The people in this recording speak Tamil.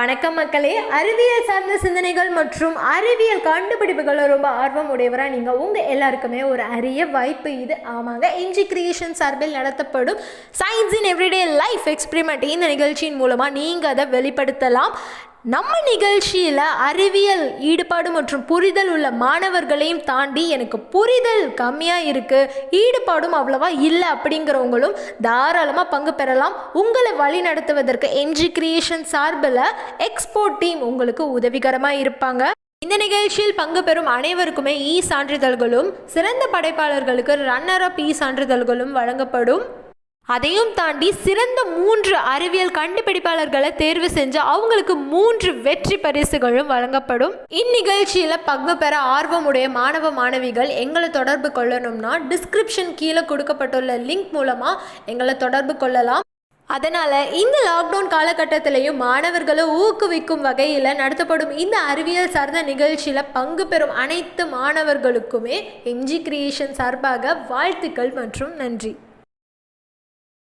வணக்கம் மக்களே. அறிவியல் சார்ந்த சிந்தனைகள் மற்றும் அறிவியல் கண்டுபிடிப்புகளை ரொம்ப ஆர்வம் உடையவராக நீங்கள் உங்கள் எல்லாருக்குமே ஒரு அரிய வாய்ப்பு இது. ஆமாங்க, என்ஜி கிரியேஷன் சார்பில் நடத்தப்படும் science in everyday life experiment இந்த நிகழ்ச்சியின் மூலமாக நீங்கள் அதை வெளிப்படுத்தலாம். நம்ம நிகழ்ச்சியில் அறிவியல் ஈடுபாடு மற்றும் புரிதல் உள்ள மாணவர்களையும் தாண்டி எனக்கு புரிதல் கம்மியாக இருக்குது, ஈடுபாடும் அவ்வளவா இல்லை அப்படிங்கிறவங்களும் தாராளமாக பங்கு பெறலாம். உங்களை வழி நடத்துவதற்கு என்ஜி கிரியேஷன் சார்பில் எக்ஸ்போர்ட் டீம் உங்களுக்கு உதவிகரமாக இருப்பாங்க. இந்த நிகழ்ச்சியில் பங்கு பெறும் அனைவருக்குமே சான்றிதழ்களும், சிறந்த படைப்பாளர்களுக்கு ரன்னர் அப் சான்றிதழ்களும் வழங்கப்படும். அதையும் தாண்டி சிறந்த 3 அறிவியல் கண்டுபிடிப்பாளர்களை தேர்வு செஞ்சு அவங்களுக்கு 3 வெற்றி பரிசுகளும் வழங்கப்படும். இந்நிகழ்ச்சியில் பங்கு பெற ஆர்வமுடைய மாணவ மாணவிகள் எங்களை தொடர்பு கொள்ளணும்னா டிஸ்கிரிப்ஷன் கீழே கொடுக்கப்பட்டுள்ள லிங்க் மூலமாக எங்களை தொடர்பு கொள்ளலாம். அதனால் இந்த லாக்டவுன் காலகட்டத்திலையும் மாணவர்களை ஊக்குவிக்கும் வகையில் நடத்தப்படும் இந்த அறிவியல் சார்ந்த நிகழ்ச்சியில் பங்கு பெறும் அனைத்து மாணவர்களுக்குமே எம்ஜி கிரியேஷன் சார்பாக வாழ்த்துக்கள் மற்றும் நன்றி.